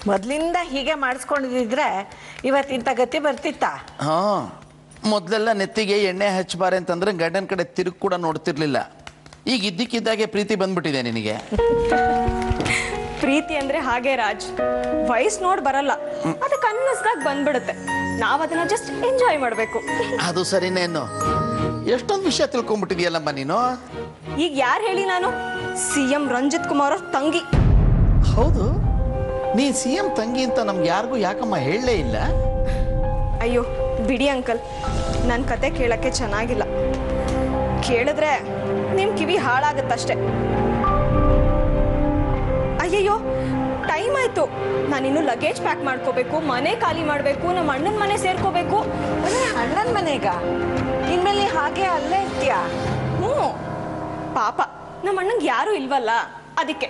ಮೊದಲಿಂದ ಹೀಗೆ ಮಾಡಿಸ್ಕೊಂಡಿದ್ರೆ ಇವತ್ತಿಂತ ಗತಿ ಬರ್ತಿತ್ತಾ? ಹಾಂ, ಮೊದಲೆಲ್ಲ ನೆತ್ತಿಗೆ ಎಣ್ಣೆ ಹಚ್ಚಬಾರೆ ಅಂತಂದ್ರೆ ಗಂಡನ ಕಡೆ ತಿರುಗಿ ಕೂಡ ನೋಡ್ತಿರ್ಲಿಲ್ಲ. ಈಗ ಇದ್ದಕ್ಕಿದ್ದಾಗೆ ಪ್ರೀತಿ ಬಂದ್ಬಿಟ್ಟಿದೆ ನಿನಗೆ. ಪ್ರೀತಿ ಅಂದ್ರೆ ಹಾಗೆ ರಾಜ್, ವಯಸ್ಸು ನೋಡಿ ಬರಲ್ಲ, ಅದಕ್ಕೆ ಅನ್ನಿಸ್ದಾಗ ಬಂದ್ಬಿಡುತ್ತೆ. ನಾವ್ ಅದನ್ನ ಜಸ್ಟ್ ಎಂಜಾಯ್ ಮಾಡ್ಬೇಕು. ಅದು ಸರಿನೇನು, ಎಷ್ಟೊಂದು ವಿಷಯ ತಿಳ್ಕೊಂಡ್ಬಿಟ್ಟಿದ್ಯಲ್ಲಮ್ಮ ನೀನು. ಈಗ ಯಾರು ಹೇಳಿ ನಾನು? CM ರಂಜಿತ್ ಕುಮಾರ್ ಅವ್ರ ತಂಗಿ. ಹೌದು, ನೀ CM ತಂಗಿ ಅಂತ ನಮ್ಗೆ ಯಾರಿಗೂ ಯಾಕಮ್ಮ ಹೇಳಲೇ ಇಲ್ಲ? ಅಯ್ಯೋ ಬಿಡಿ ಅಂಕಲ್, ನನ್ನ ಕತೆ ಕೇಳಕ್ಕೆ ಚೆನ್ನಾಗಿಲ್ಲ. ಕೇಳಿದ್ರೆ ನಿಮ್ ಕಿವಿ ಹಾಳಾಗತ್ತಷ್ಟೆ. ಅಯ್ಯಯ್ಯೋ ಟೈಮ್ ಆಯ್ತು, ನಾನಿನ್ನು ಲಗೇಜ್ ಪ್ಯಾಕ್ ಮಾಡ್ಕೋಬೇಕು, ಮನೆ ಖಾಲಿ ಮಾಡಬೇಕು, ನಮ್ಮ ಅಣ್ಣನ ಮನೆ ಸೇರ್ಕೋಬೇಕು. ಅಣ್ಣನ ಮನೆಗ ಇನ್ಮೇಲೆ ಹಾಗೆ ಅಲ್ಲೇ ಇರ್ತೀಯಾ? ಹ್ಞೂ, ಪಾಪ ನಮ್ಮ ಅಣ್ಣಂಗೆ ಯಾರೂ ಇಲ್ವಲ್ಲ, ಅದಕ್ಕೆ.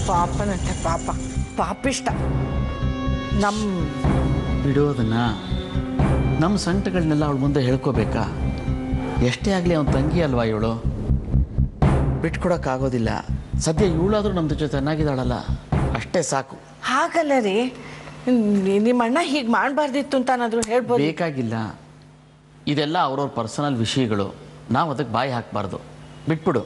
ಪಾಪನಂತೆ ಪಾಪ, ಪಾಪಿಷ್ಟ. ಬಿಡೋದನ್ನ ನಮ್ಮ ಸಂಕಟಗಳನ್ನೆಲ್ಲ ಅವಳ ಮುಂದೆ ಹೇಳ್ಕೋಬೇಕಾ? ಎಷ್ಟೇ ಆಗಲಿ ಅವನ ತಂಗಿ ಅಲ್ವಾ ಇವಳು, ಬಿಟ್ಕೊಡೋಕ್ಕಾಗೋದಿಲ್ಲ. ಸದ್ಯ ಇವಳಾದರೂ ನಮ್ಮ ಜೊತೆ ಚೆನ್ನಾಗಿದ್ದಾಳಲ್ಲ, ಅಷ್ಟೇ ಸಾಕು. ಹಾಗಲ್ಲ ರೀ, ನಿಮ್ಮ ಅಣ್ಣ ಹೀಗೆ ಮಾಡಬಾರ್ದಿತ್ತು ಅಂತ ಏನಾದರೂ ಹೇಳ್ಬೋದು. ಬೇಕಾಗಿಲ್ಲ, ಇದೆಲ್ಲ ಅವ್ರವ್ರ ಪರ್ಸನಲ್ ವಿಷಯಗಳು, ನಾವು ಅದಕ್ಕೆ ಬಾಯಿ ಹಾಕಬಾರ್ದು. ಬಿಟ್ಬಿಡು.